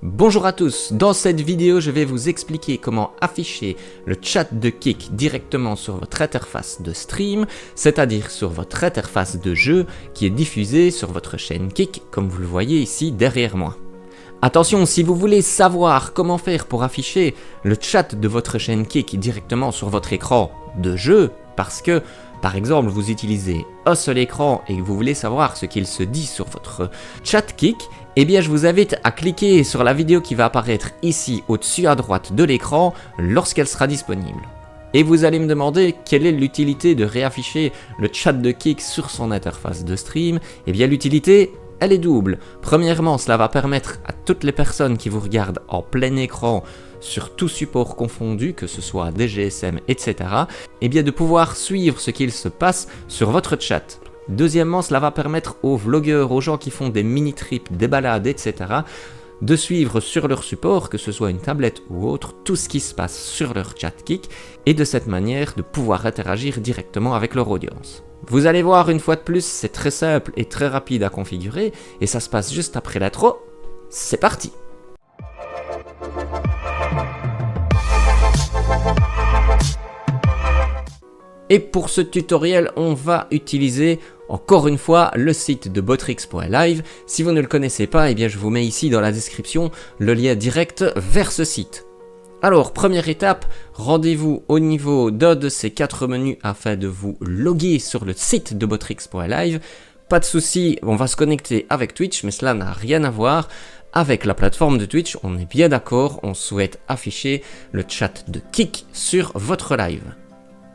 Bonjour à tous, dans cette vidéo je vais vous expliquer comment afficher le chat de Kik directement sur votre interface de stream, c'est-à-dire sur votre interface de jeu qui est diffusée sur votre chaîne Kik comme vous le voyez ici derrière moi. Attention, si vous voulez savoir comment faire pour afficher le chat de votre chaîne Kik directement sur votre écran de jeu, parce que par exemple vous utilisez un seul écran et que vous voulez savoir ce qu'il se dit sur votre chat Kik, eh bien je vous invite à cliquer sur la vidéo qui va apparaître ici au-dessus à droite de l'écran lorsqu'elle sera disponible. Et vous allez me demander quelle est l'utilité de réafficher le chat de Kik sur son interface de stream. Eh bien l'utilité, elle est double. Premièrement, cela va permettre à toutes les personnes qui vous regardent en plein écran, sur tout support confondu, que ce soit des GSM, etc., eh bien de pouvoir suivre ce qu'il se passe sur votre chat. Deuxièmement, cela va permettre aux vlogueurs, aux gens qui font des mini-trips, des balades, etc., de suivre sur leur support, que ce soit une tablette ou autre, tout ce qui se passe sur leur chat Kik, et de cette manière de pouvoir interagir directement avec leur audience. Vous allez voir une fois de plus, c'est très simple et très rapide à configurer, et ça se passe juste après l'intro. C'est parti! Et pour ce tutoriel, on va utiliser encore une fois le site de botrix.live. Si vous ne le connaissez pas, eh bien je vous mets ici dans la description le lien direct vers ce site. Alors, première étape, rendez-vous au niveau d'un de ces 4 menus afin de vous loguer sur le site de botrix.live. Pas de souci, on va se connecter avec Twitch, mais cela n'a rien à voir avec la plateforme de Twitch. On est bien d'accord, on souhaite afficher le chat de Kik sur votre live.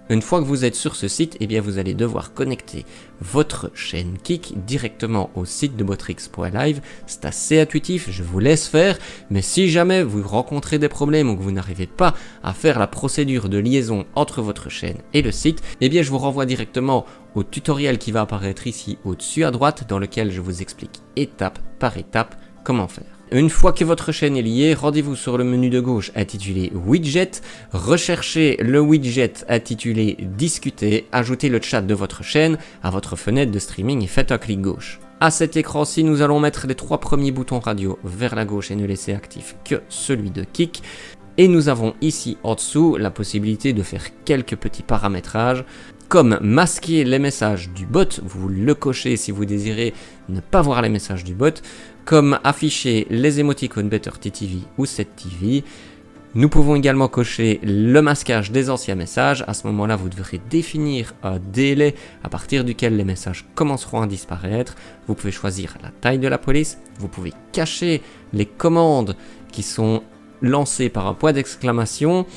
Une fois que vous êtes sur ce site, eh bien vous allez devoir connecter votre chaîne Kik directement au site de botrix.live. C'est assez intuitif, je vous laisse faire, mais si jamais vous rencontrez des problèmes ou que vous n'arrivez pas à faire la procédure de liaison entre votre chaîne et le site, eh bien je vous renvoie directement au tutoriel qui va apparaître ici au-dessus à droite, dans lequel je vous explique étape par étape comment faire. Une fois que votre chaîne est liée, rendez-vous sur le menu de gauche intitulé Widget, recherchez le widget intitulé Discuter, ajoutez le chat de votre chaîne à votre fenêtre de streaming et faites un clic gauche. À cet écran-ci, nous allons mettre les 3 premiers boutons radio vers la gauche et ne laisser actif que celui de Kik. Et nous avons ici en dessous la possibilité de faire quelques petits paramétrages, comme masquer les messages du bot, vous le cochez si vous désirez ne pas voir les messages du bot, comme afficher les émoticônes BetterTTV ou SetTV. Nous pouvons également cocher le masquage des anciens messages. À ce moment-là, vous devrez définir un délai à partir duquel les messages commenceront à disparaître. Vous pouvez choisir la taille de la police, vous pouvez cacher les commandes qui sont lancées par un point d'exclamation,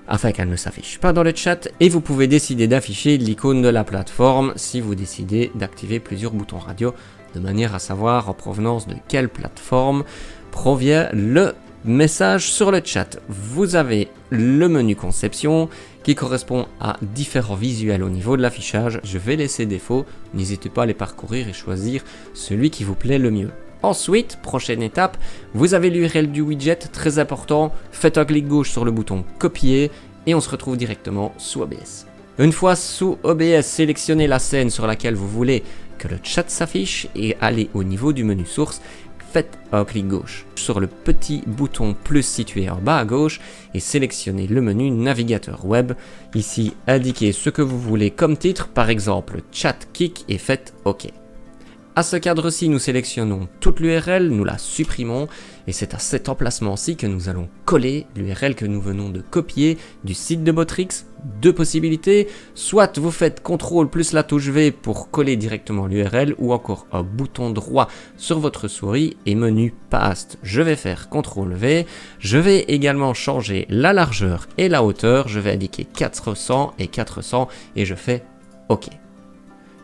afin qu'elle ne s'affiche pas dans le chat, et vous pouvez décider d'afficher l'icône de la plateforme si vous décidez d'activer plusieurs boutons radio, de manière à savoir en provenance de quelle plateforme provient le message sur le chat. Vous avez le menu conception qui correspond à différents visuels au niveau de l'affichage. Je vais laisser défaut, n'hésitez pas à les parcourir et choisir celui qui vous plaît le mieux. Ensuite, prochaine étape, vous avez l'URL du widget, très important, faites un clic gauche sur le bouton copier et on se retrouve directement sous OBS. Une fois sous OBS, sélectionnez la scène sur laquelle vous voulez que le chat s'affiche et allez au niveau du menu source, faites un clic gauche sur le petit bouton plus situé en bas à gauche et sélectionnez le menu navigateur web. Ici, indiquez ce que vous voulez comme titre, par exemple chat Kik et faites OK. À ce cadre-ci, nous sélectionnons toute l'URL, nous la supprimons et c'est à cet emplacement-ci que nous allons coller l'URL que nous venons de copier du site de Botrix. 2 possibilités, soit vous faites CTRL plus la touche V pour coller directement l'URL ou encore un bouton droit sur votre souris et menu Paste. Je vais faire CTRL V, je vais également changer la largeur et la hauteur, je vais indiquer 400 et 400 et je fais OK.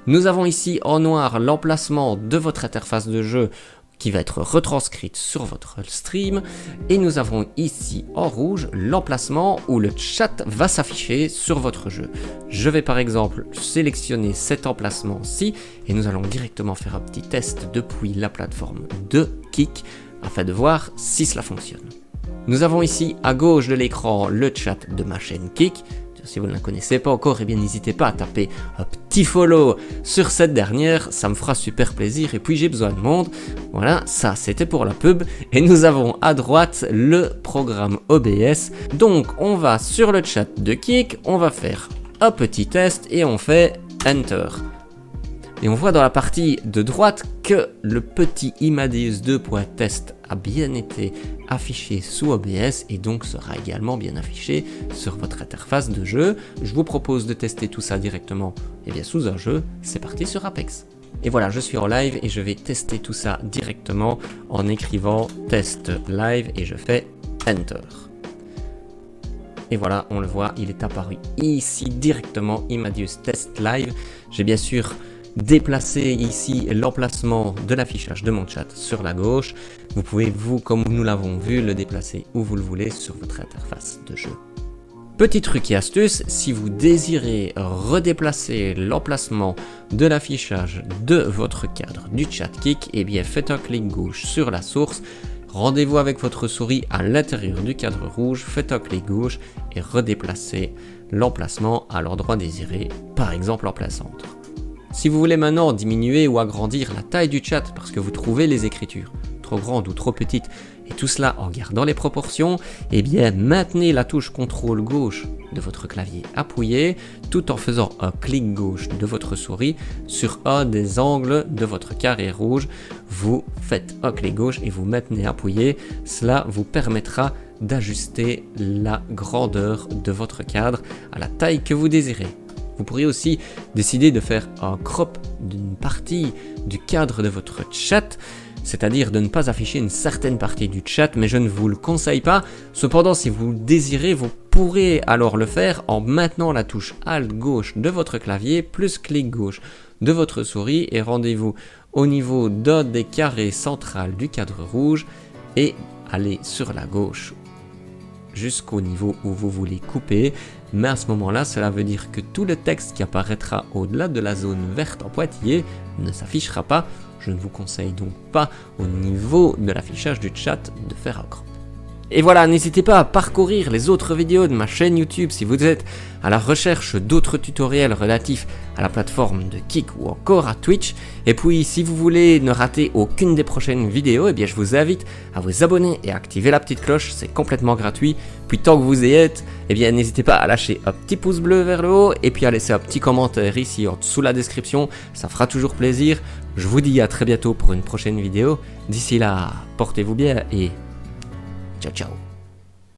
Nous avons ici en noir l'emplacement de votre interface de jeu qui va être retranscrite sur votre stream et nous avons ici en rouge l'emplacement où le chat va s'afficher sur votre jeu. Je vais par exemple sélectionner cet emplacement-ci et nous allons directement faire un petit test depuis la plateforme de Kik afin de voir si cela fonctionne. Nous avons ici à gauche de l'écran le chat de ma chaîne Kik. Si vous ne la connaissez pas encore, eh bien n'hésitez pas à taper un petit follow sur cette dernière, ça me fera super plaisir. Et puis j'ai besoin de monde. Voilà, ça c'était pour la pub. Et nous avons à droite le programme OBS. Donc on va sur le chat de Kik, on va faire un petit test et on fait Enter. Et on voit dans la partie de droite que le petit Imadeus2.test a bien été affiché sous OBS et donc sera également bien affiché sur votre interface de jeu. Je vous propose de tester tout ça directement sous un jeu. C'est parti sur Apex. Et voilà, je suis en live et je vais tester tout ça directement en écrivant test live et je fais Enter. Et voilà, on le voit, il est apparu ici directement, Imadeus Test Live. J'ai bien sûr déplacé ici l'emplacement de l'affichage de mon chat sur la gauche. Vous pouvez, comme nous l'avons vu, le déplacer où vous le voulez sur votre interface de jeu. Petit truc et astuce, si vous désirez redéplacer l'emplacement de l'affichage de votre cadre du chat Kik, eh bien faites un clic gauche sur la source. Rendez-vous avec votre souris à l'intérieur du cadre rouge, faites un clic gauche et redéplacez l'emplacement à l'endroit désiré, par exemple en plein centre. Si vous voulez maintenant diminuer ou agrandir la taille du chat parce que vous trouvez les écritures trop grandes ou trop petites et tout cela en gardant les proportions, eh bien maintenez la touche CTRL gauche de votre clavier appuyé tout en faisant un clic gauche de votre souris sur un des angles de votre carré rouge. Vous faites un clic gauche et vous maintenez appuyé. Cela vous permettra d'ajuster la grandeur de votre cadre à la taille que vous désirez. Vous pourriez aussi décider de faire un crop d'une partie du cadre de votre chat, c'est-à-dire de ne pas afficher une certaine partie du chat, mais je ne vous le conseille pas. Cependant, si vous le désirez, vous pourrez alors le faire en maintenant la touche Alt gauche de votre clavier plus clic gauche de votre souris et rendez-vous au niveau d'un des carrés central du cadre rouge et allez sur la gauche jusqu'au niveau où vous voulez couper, mais à ce moment-là, cela veut dire que tout le texte qui apparaîtra au-delà de la zone verte en pointillé ne s'affichera pas. Je ne vous conseille donc pas au niveau de l'affichage du chat de faire un crop. Et voilà, n'hésitez pas à parcourir les autres vidéos de ma chaîne YouTube si vous êtes à la recherche d'autres tutoriels relatifs à la plateforme de Kik ou encore à Twitch. Et puis si vous voulez ne rater aucune des prochaines vidéos, eh bien je vous invite à vous abonner et à activer la petite cloche, c'est complètement gratuit. Puis tant que vous y êtes, eh bien n'hésitez pas à lâcher un petit pouce bleu vers le haut et puis à laisser un petit commentaire ici en dessous la description, ça fera toujours plaisir. Je vous dis à très bientôt pour une prochaine vidéo. D'ici là, portez-vous bien et ciao ciao.